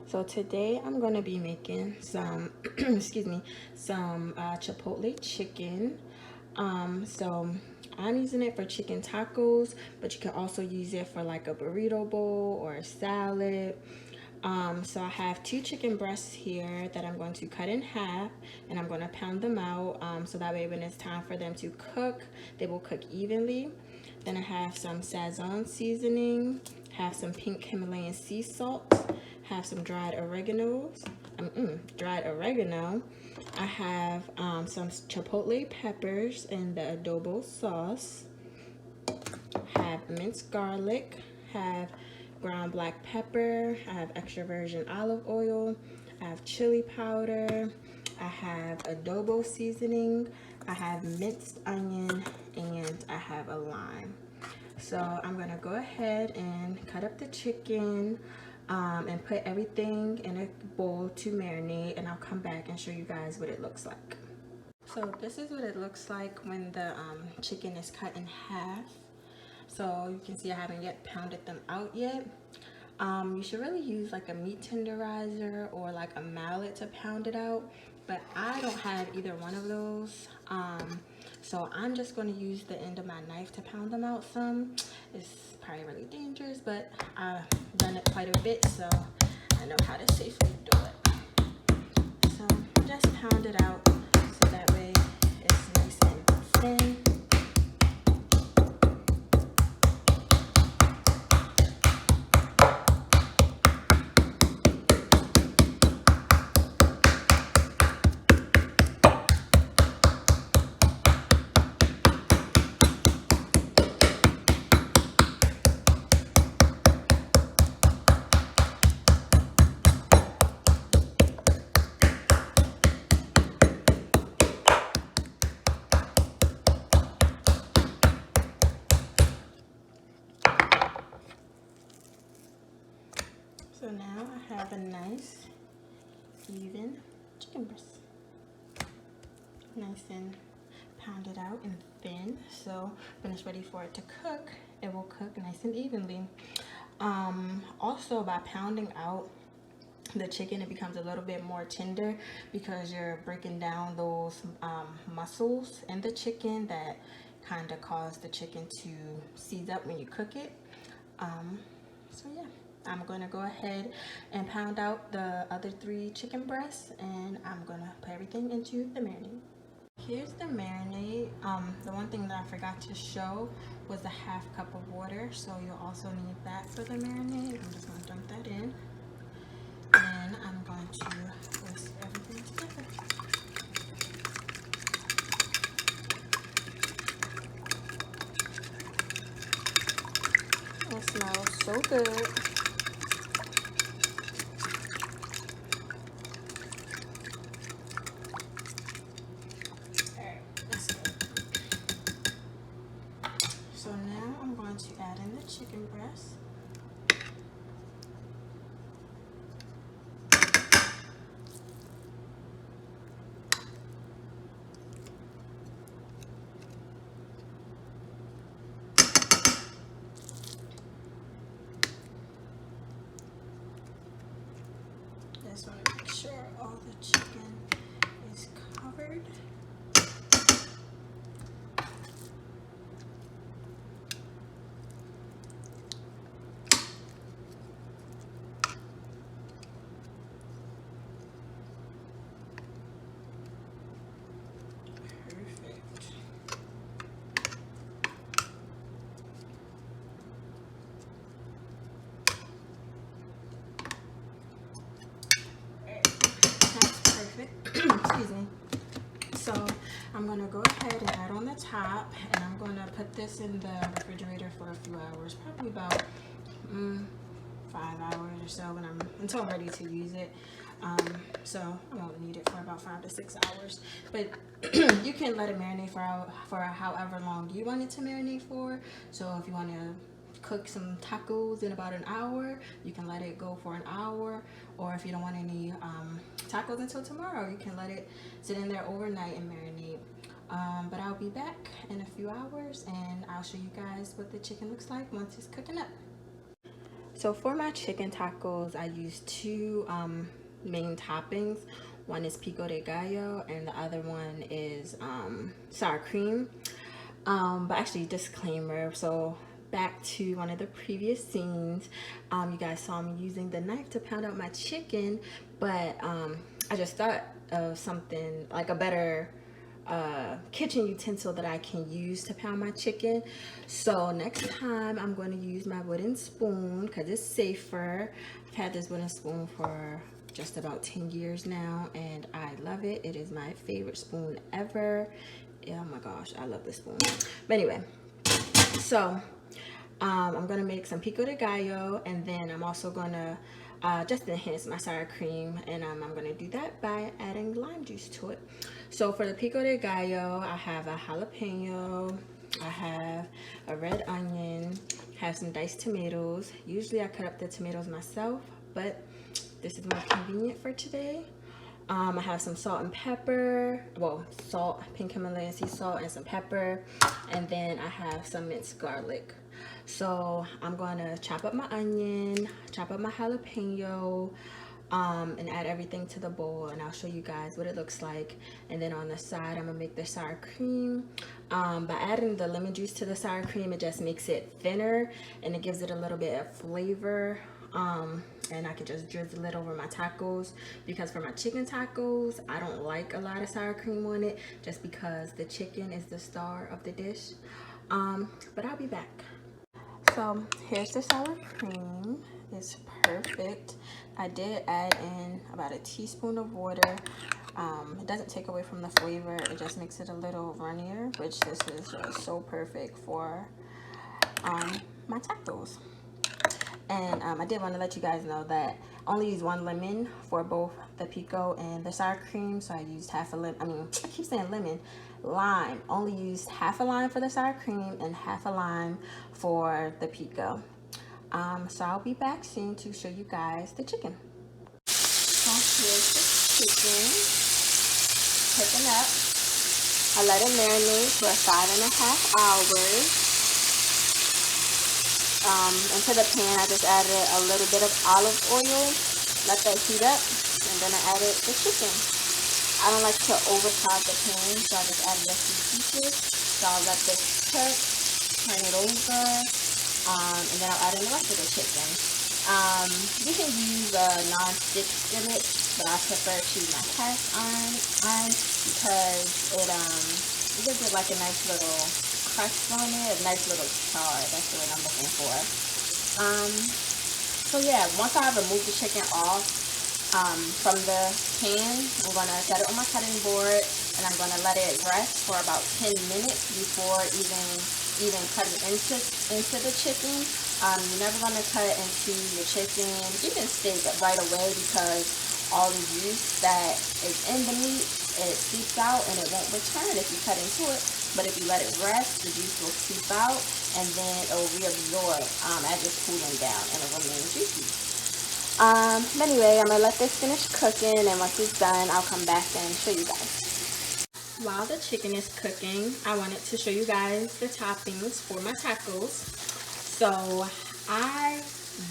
So today I'm gonna be making some, excuse me, some chipotle chicken. So I'm using it for chicken tacos, but you can also use it for like a burrito bowl or a salad. So I have 2 chicken breasts here that I'm going to cut in half, and I'm going to pound them out, so that way when it's time for them to cook, they will cook evenly. Then I have some Sazon seasoning, have some pink Himalayan sea salt, have some dried oregano. I have some chipotle peppers and the adobo sauce. Have minced garlic. Have ground black pepper. I have extra virgin olive oil. I have chili powder. I have adobo seasoning. I have minced onion, and I have a lime. So I'm gonna go ahead and cut up the chicken and put everything in a bowl to marinate, and I'll come back and show you guys what it looks like. So this is what it looks like when the chicken is cut in half. So you can see I haven't yet pounded them out yet. You should really use like a meat tenderizer or like a mallet to pound it out, but I don't have either one of those. So I'm just going to use the end of my knife to pound them out some. It's probably really dangerous, but I've done it quite a bit, so I know how to safely do it. So just pound it out so that way it's nice and thin. So now I have a nice, even chicken breast. Nice and pounded out and thin. So when it's ready for it to cook, it will cook nice and evenly. Also, by pounding out the chicken, it becomes a little bit more tender because you're breaking down those muscles in the chicken that kind of cause the chicken to seize up when you cook it. So yeah, I'm gonna go ahead and pound out the other 3 chicken breasts, and I'm gonna put everything into the marinade. Here's the marinade. The one thing that I forgot to show was the 1/2 cup of water, so you'll also need that for the marinade. I'm just gonna dump that in, and I'm going to whisk everything together. It smells so good. So now I'm going to add in the chicken breast. Just want to make sure all the chicken is covered. Excuse me. So I'm gonna go ahead and add on the top, and I'm gonna put this in the refrigerator for a few hours, probably about 5 hours or so, until I'm ready to use it. So I won't need it for about 5 to 6 hours, but you can let it marinate for however long you want it to marinate for. So if you want to cook some tacos in about an hour, you can let it go for an hour, or if you don't want any tacos until tomorrow, you can let it sit in there overnight and marinate. But I'll be back in a few hours, and I'll show you guys what the chicken looks like once it's cooking up. So for my chicken tacos, I use two main toppings. One is pico de gallo and the other one is sour cream. But actually, disclaimer, so back to one of the previous scenes, you guys saw me using the knife to pound out my chicken, but I just thought of something like a better kitchen utensil that I can use to pound my chicken. So next time I'm going to use my wooden spoon because it's safer. I've had this wooden spoon for just about 10 years now and I love it. It is my favorite spoon ever. Oh my gosh, I love this spoon. But anyway, so I'm gonna make some pico de gallo, and then I'm also gonna just enhance my sour cream, and I'm gonna do that by adding lime juice to it. So for the pico de gallo, I have a jalapeno, I have a red onion, have some diced tomatoes. Usually I cut up the tomatoes myself, but this is more convenient for today. I have some salt and pepper, well, salt, pink Himalayan sea salt, and some pepper, and then I have some minced garlic. So I'm going to chop up my onion, chop up my jalapeno, and add everything to the bowl, and I'll show you guys what it looks like. And then on the side, I'm gonna make the sour cream. By adding the lemon juice to the sour cream, it just makes it thinner and it gives it a little bit of flavor. And I can just drizzle it over my tacos, because for my chicken tacos, I don't like a lot of sour cream on it just because the chicken is the star of the dish. But I'll be back. So here's the sour cream. It's perfect. I did add in about a teaspoon of water. It doesn't take away from the flavor, it just makes it a little runnier, which this is just so perfect for my tacos. And I did want to let you guys know that I only use one lemon for both the pico and the sour cream. So I used half a lemon. I keep saying lemon. Lime. Only used half a lime for the sour cream and half a lime for the pico. So I'll be back soon to show you guys the chicken. So here's the chicken. Cooking up. I let it marinate for 5.5 hours. Into the pan, I just added a little bit of olive oil, let that heat up, and then I added the chicken. I don't like to overcrowd the pan, so I just added a few pieces. So I'll let this cook, turn it over, and then I'll add in the rest of the chicken. You can use a non-stick skillet, but I prefer to use my cast iron because it gives it like a nice little crust on it, a nice little char. That's the word I'm looking for. So yeah, once I remove the chicken off from the pan, I'm gonna set it on my cutting board, and I'm gonna let it rest for about 10 minutes before even cutting into the chicken. You're never gonna cut into your chicken, even steak, right away, because all the juice that is in the meat, it seeps out and it won't return if you cut into it. But if you let it rest, the juice will seep out and then it will reabsorb as it's cooling down and it will remain juicy. But anyway, I'm gonna let this finish cooking, and once it's done, I'll come back and show you guys. While the chicken is cooking, I wanted to show you guys the toppings for my tacos. So I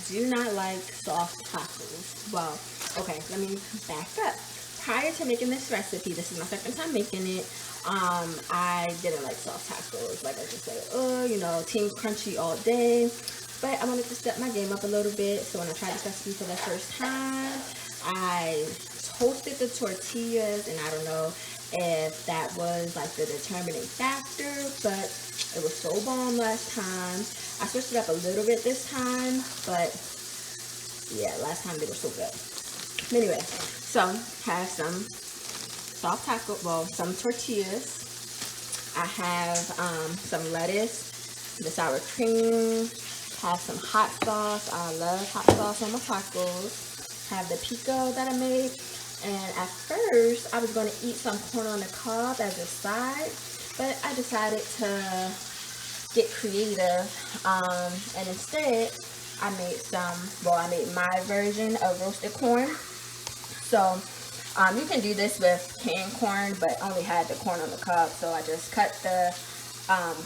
do not like soft tacos. Well, okay, let me back up. Prior to making this recipe, this is my second time making it, I didn't like soft tacos. Like I just said, oh, you know, team crunchy all day. But I wanted to step my game up a little bit. So when I tried this recipe for the first time, I toasted the tortillas, and I don't know if that was like the determining factor, but it was so bomb last time. I switched it up a little bit this time, but yeah, last time they were so good. Anyway, so have some soft taco, well, some tortillas. I have some lettuce, the sour cream, have some hot sauce. I love hot sauce on my tacos. Have the pico that I made. And at first, I was going to eat some corn on the cob as a side, but I decided to get creative, and instead, I made my version of roasted corn. So, you can do this with canned corn, but only had the corn on the cob. So I just cut the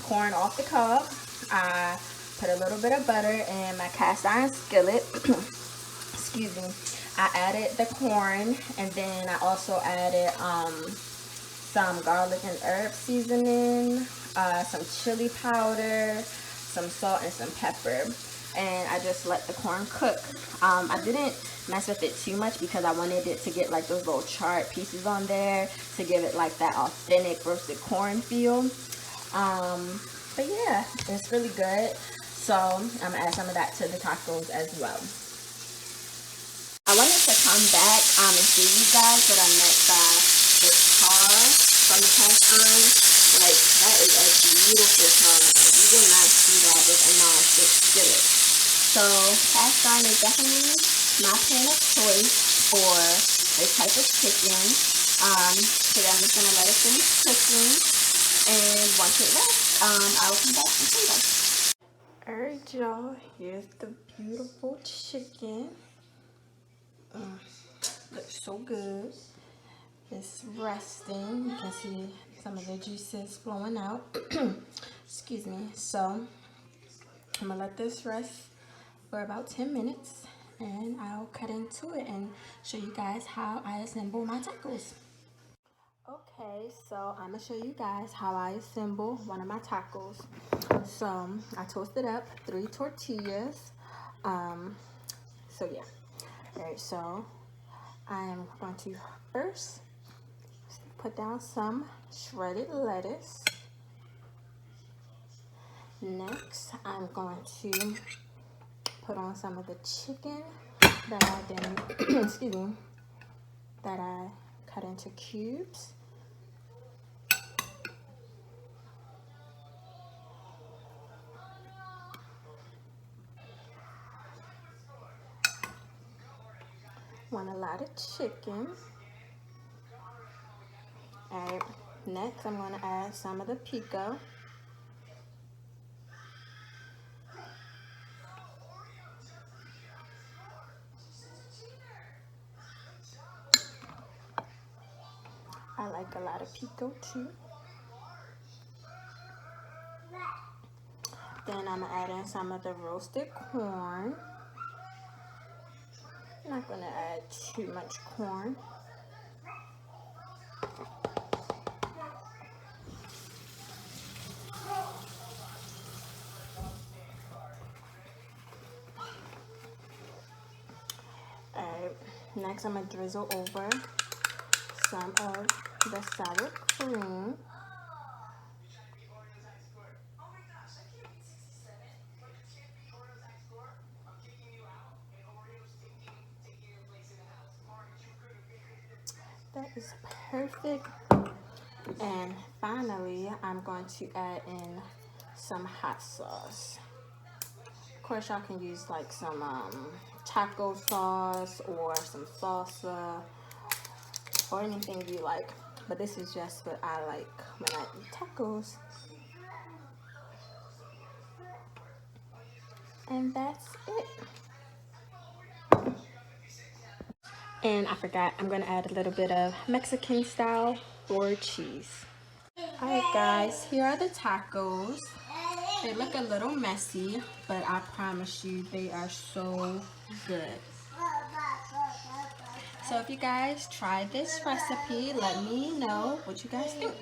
corn off the cob. I put a little bit of butter in my cast iron skillet. Excuse me. I added the corn, and then I also added some garlic and herb seasoning, some chili powder, some salt, and some pepper. And I just let the corn cook. I didn't mess with it too much because I wanted it to get like those little charred pieces on there to give it like that authentic roasted corn feel. But yeah, it's really good. So I'm gonna add some of that to the tacos as well. I wanted to come back and show you guys what I meant by the char from the cast iron. Like, that is a beautiful char. You will not see that with a non-stick skillet. So cast iron is definitely my pan of choice for this type of chicken. So I'm just gonna let it finish cooking, and once it rests, I'll come back and show you guys. Alright, y'all, here's the beautiful chicken. Looks so good. It's resting. You can see some of the juices flowing out. Excuse me. So I'm gonna let this rest for about 10 minutes, and I'll cut into it and show you guys how I assemble my tacos. Okay, so I'm gonna show you guys how I assemble one of my tacos. So I toasted up 3 tortillas. So yeah. Alright, so I am going to first put down some shredded lettuce. Next, I'm going to put on some of the chicken that I did, excuse me, that I cut into cubes. Want a lot of chicken. Alright, next I'm going to add some of the pico. I like a lot of pico too. Then I'm going to add in some of the roasted corn. I'm not going to add too much corn. Alright, next I'm going to drizzle over some of the sour cream. That is perfect. And finally, I'm going to add in some hot sauce. Of course, y'all can use like some taco sauce or some salsa or anything you like. But this is just what I like when I eat tacos. And that's it. And I forgot, I'm gonna add a little bit of Mexican style or cheese. Alright guys, here are the tacos. They look a little messy, but I promise you they are so good. So if you guys try this recipe, let me know what you guys think.